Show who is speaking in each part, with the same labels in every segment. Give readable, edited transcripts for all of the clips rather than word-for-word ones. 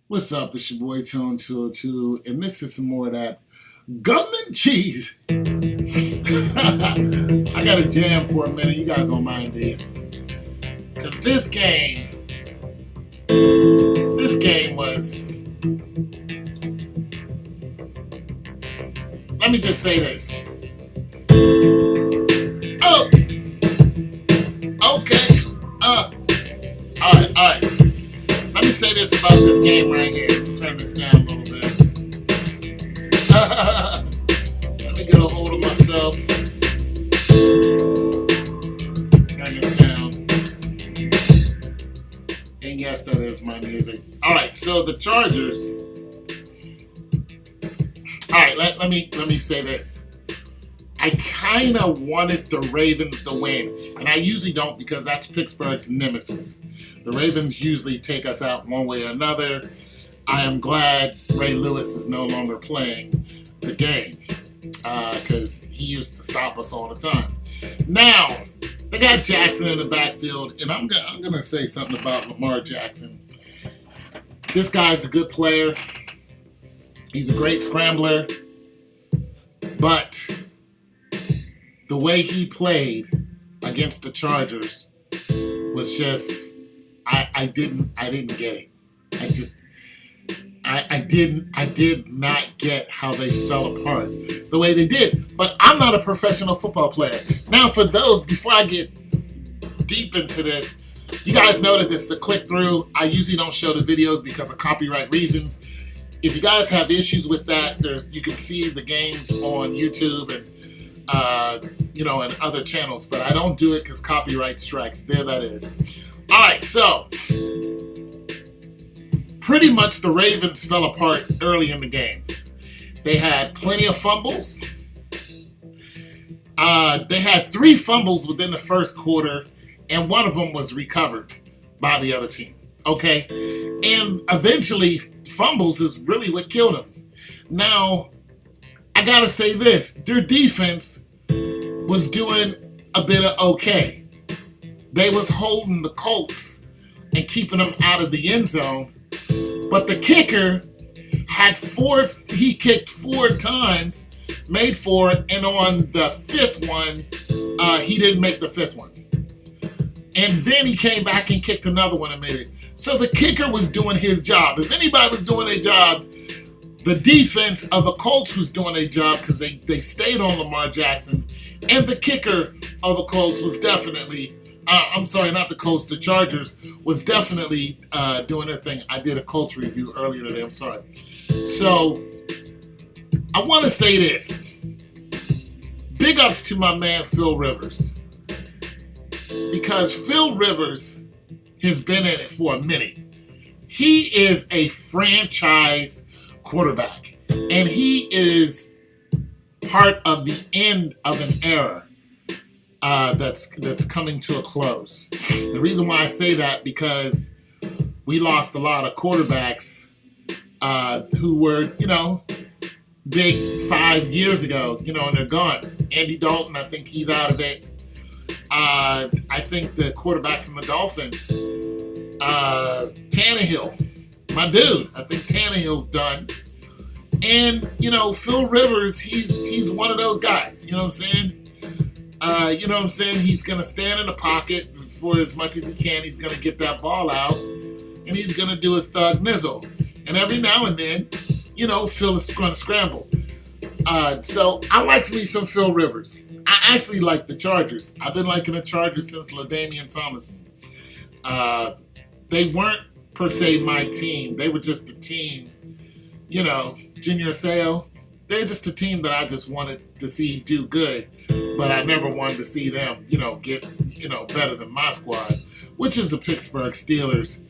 Speaker 1: What's up? It's your boy Tone 202, and this is some more of that government cheese. I got a jam for a minute. You guys don't mind, do you? Because this game was. Let me just say this. Oh, okay. All right. Let me say this about this game right here. Turn this down a little bit. Let me get a hold of myself. Turn this down. And yes, that is my music. All right, so the Chargers. All right, let me say this. I kind of wanted the Ravens to win, and I usually don't because that's Pittsburgh's nemesis. The Ravens usually take us out one way or another. I am glad Ray Lewis is no longer playing the game because he used to stop us all the time. Now, they got Jackson in the backfield, and I'm gonna say something about Lamar Jackson. This guy's a good player. He's a great scrambler, but the way he played against the Chargers was just I didn't get it. I did not get how they fell apart the way they did. But I'm not a professional football player. Now for those, before I get deep into this, you guys know that this is a click through. I usually don't show the videos because of copyright reasons. If you guys have issues with that, you can see the games on YouTube and and other channels, but I don't do it because copyright strikes. There that is. All right, so pretty much the Ravens fell apart early in the game. They had plenty of fumbles. They had 3 fumbles within the first quarter, and one of them was recovered by the other team. Okay? And eventually, fumbles is really what killed them. Now, I gotta say this. Their defense was doing a bit of okay. They was holding the Colts and keeping them out of the end zone. But the kicker he kicked 4 times, made 4, and on the 5th one, he didn't make the 5th one. And then he came back and kicked another one and made it. So the kicker was doing his job. If anybody was doing a job, the defense of the Colts was doing a job because they stayed on Lamar Jackson. And the kicker of the Colts was definitely, the Colts, the Chargers was definitely doing their thing. I did a Colts review earlier today, I'm sorry. So, I want to say this. Big ups to my man Phil Rivers. Because Phil Rivers has been in it for a minute. He is a franchise quarterback. And he is part of the end of an era that's coming to a close. The reason why I say that because we lost a lot of quarterbacks who were, big 5 years ago, and they're gone. Andy Dalton, I think he's out of it. I think the quarterback from the Dolphins, Tannehill, my dude, I think Tannehill's done. And, Phil Rivers, he's one of those guys, you know what I'm saying? He's going to stand in the pocket for as much as he can. He's going to get that ball out, and he's going to do his thug nizzle. And every now and then, Phil is going to scramble. So I like me some Phil Rivers. I actually like the Chargers. I've been liking the Chargers since LaDainian Tomlinson. They weren't, per se, my team. They were just a team, Junior Seau. They're just a team that I just wanted to see do good, but I never wanted to see them, get, better than my squad, which is the Pittsburgh Steelers.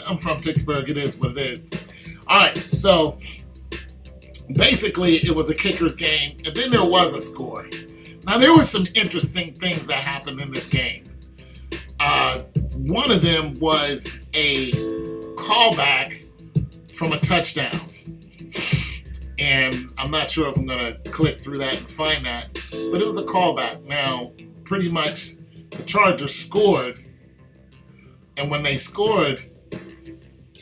Speaker 1: I'm from Pittsburgh. It is what it is. All right, so basically it was a kicker's game, and then there was a score. Now, there were some interesting things that happened in this game. One of them was a callback from a touchdown. And I'm not sure if I'm going to click through that and find that, but it was a callback. Now, pretty much the Chargers scored And when they scored,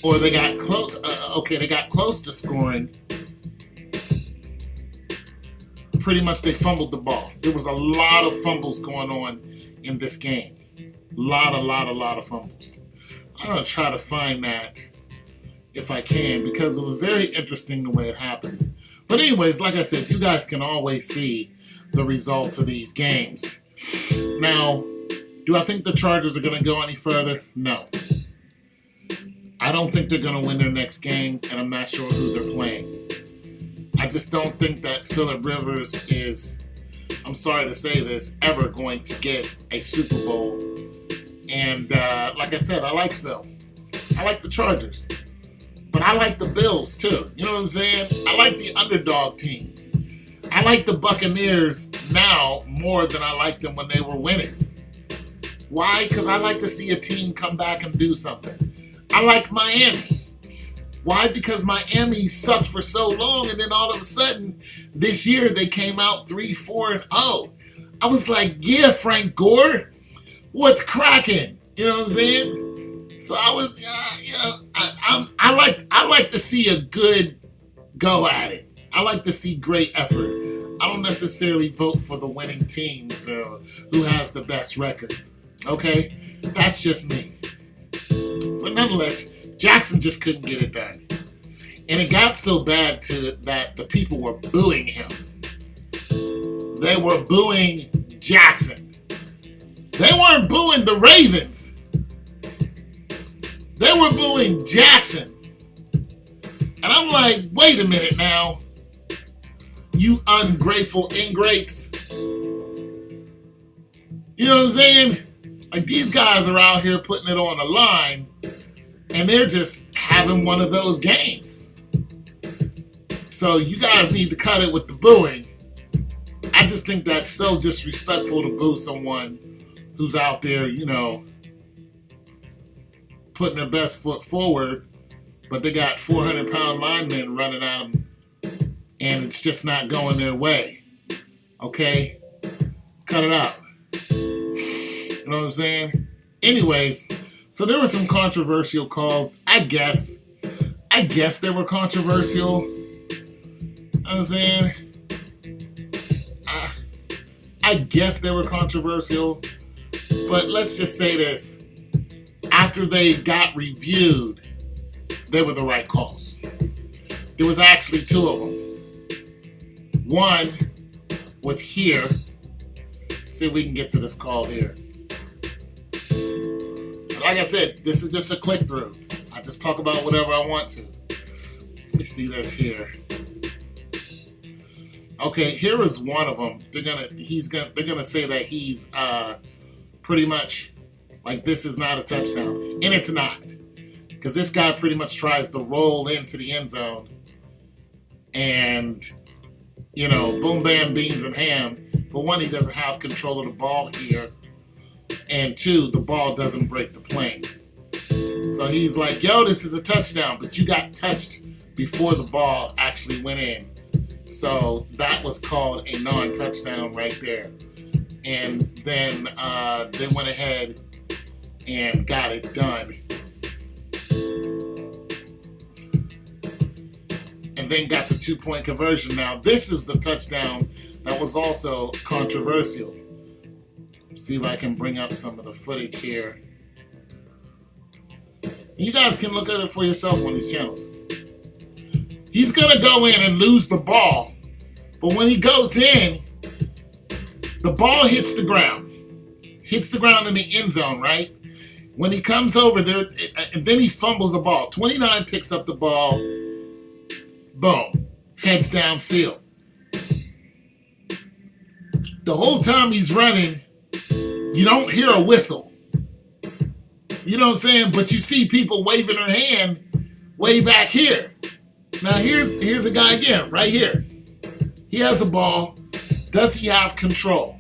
Speaker 1: or they got close, they got close to scoring, pretty much they fumbled the ball. There was a lot of fumbles going on in this game. Lot of fumbles. I'm going to try to find that if I can, because it was very interesting the way it happened. But anyways, like I said, you guys can always see the results of these games. Now, do I think the Chargers are going to go any further? No. I don't think they're going to win their next game, and I'm not sure who they're playing. I just don't think that Phillip Rivers is, I'm sorry to say this, ever going to get a Super Bowl. And like I said, I like Phil. I like the Chargers. But I like the Bills, too. You know what I'm saying? I like the underdog teams. I like the Buccaneers now more than I liked them when they were winning. Why? Because I like to see a team come back and do something. I like Miami. Why? Because Miami sucked for so long, and then all of a sudden, this year, they came out 3-4-0. I was like, yeah, Frank Gore, what's cracking? You know what I'm saying? So I was, I like to see a good go at it. I like to see great effort. I don't necessarily vote for the winning teams who has the best record. Okay? That's just me. But nonetheless, Jackson just couldn't get it done. And it got so bad that the people were booing him. They were booing Jackson. They weren't booing the Ravens. They were booing Jackson. And I'm like, wait a minute now. You ungrateful ingrates. You know what I'm saying? Like, these guys are out here putting it on the line, and they're just having one of those games. So you guys need to cut it with the booing. I just think that's so disrespectful to boo someone who's out there, you know, putting their best foot forward, but they got 400-pound linemen running at them, and it's just not going their way. Okay? Cut it out. You know what I'm saying? Anyways, so there were some controversial calls. I guess they were controversial. You know what I'm saying? I guess they were controversial. But let's just say this. After they got reviewed, they were the right calls. There was actually two of them. One was here. See if we can get to this call here. Like I said, this is just a click through. I just talk about whatever I want to. Let me see this here. Okay, here is one of them. They're gonna say that he's pretty much like, this is not a touchdown, and it's not, because this guy pretty much tries to roll into the end zone, and you know, boom, bam, beans and ham. For one, he doesn't have control of the ball here, and two, the ball doesn't break the plane. So he's like, yo, this is a touchdown, but you got touched before the ball actually went in. So that was called a non-touchdown right there. And then they went ahead and got it done. And then got the 2-point conversion. Now, this is the touchdown that was also controversial. See if I can bring up some of the footage here. You guys can look at it for yourself on these channels. He's going to go in and lose the ball. But when he goes in, the ball hits the ground. Hits the ground in the end zone, right? When he comes over there, and then he fumbles the ball. 29 picks up the ball. Boom. Heads downfield. The whole time he's running, you don't hear a whistle. You know what I'm saying? But you see people waving their hand way back here. Now here's a guy again, right here. He has a ball. Does he have control?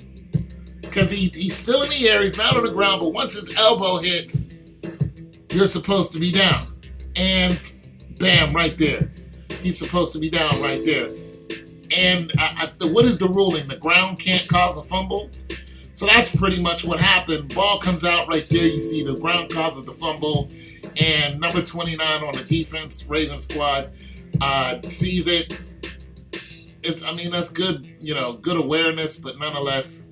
Speaker 1: Because he's still in the air. He's not on the ground. But once his elbow hits, you're supposed to be down. And bam, right there. He's supposed to be down right there. And what is the ruling? The ground can't cause a fumble? So that's pretty much what happened. Ball comes out right there. You see the ground causes the fumble. And number 29 on the defense, Ravens squad, sees it. That's good, good awareness, but nonetheless,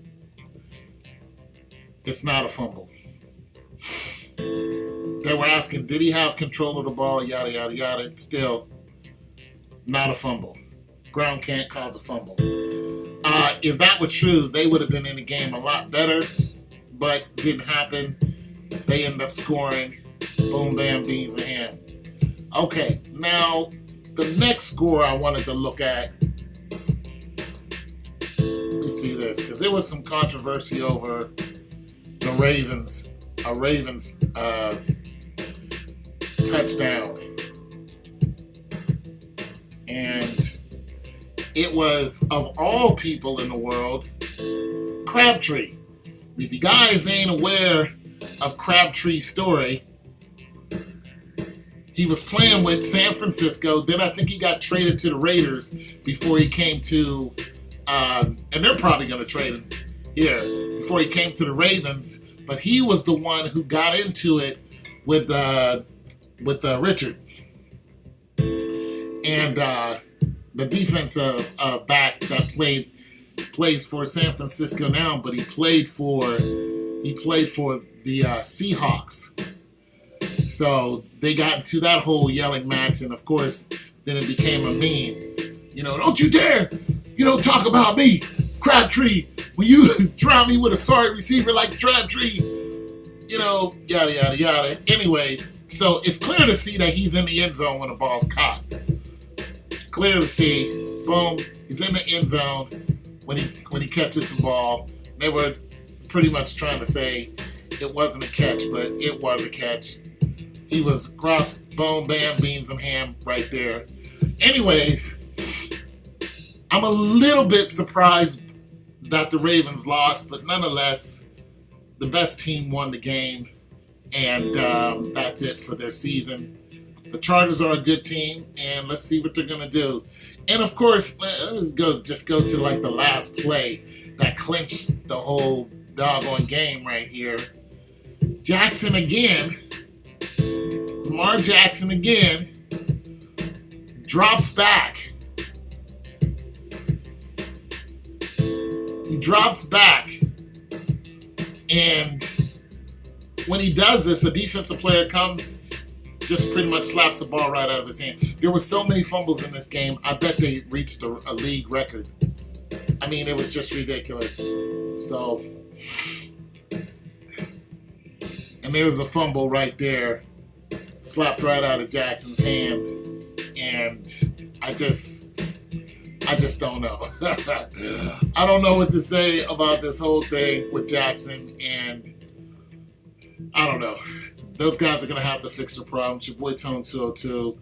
Speaker 1: it's not a fumble. They were asking, did he have control of the ball? Yada, yada, yada. It's still not a fumble. Ground can't cause a fumble. If that were true, they would have been in the game a lot better, but didn't happen. They ended up scoring. Boom, bam, beans in hand. Okay, now the next score I wanted to look at. Let me see this, because there was some controversy over the Ravens. A Ravens touchdown. And it was, of all people in the world, Crabtree. If you guys ain't aware of Crabtree's story, he was playing with San Francisco. Then I think he got traded to the Raiders before he came to, and they're probably going to trade him here, before he came to the Ravens. But he was the one who got into it with Richard. And the defensive back that plays for San Francisco now, but he played for the Seahawks. So they got into that whole yelling match, and of course, then it became a meme. Don't you dare, talk about me, Crabtree, when you drown me with a sorry receiver like Crabtree, yada, yada, yada. Anyways, so it's clear to see that he's in the end zone when the ball's caught. Clear to see, boom, he's in the end zone when he catches the ball. They were pretty much trying to say it wasn't a catch, but it was a catch. He was cross, boom, bam, beams, and ham right there. Anyways, I'm a little bit surprised that the Ravens lost, but nonetheless, the best team won the game, and that's it for their season. The Chargers are a good team, and let's see what they're going to do. And of course, let's go to like the last play that clinched the whole doggone game right here. Jackson again, Lamar Jackson again, drops back. He drops back, and when he does this, a defensive player comes, just pretty much slaps the ball right out of his hand. There were so many fumbles in this game, I bet they reached a league record. It was just ridiculous. So, and there was a fumble right there, slapped right out of Jackson's hand, and I just don't know. I don't know what to say about this whole thing with Jackson, and I don't know. Those guys are going to have to fix their problems. Your boy Tone 202.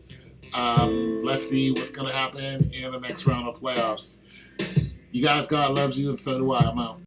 Speaker 1: Let's see what's going to happen in the next round of playoffs. You guys, God loves you, and so do I. I'm out.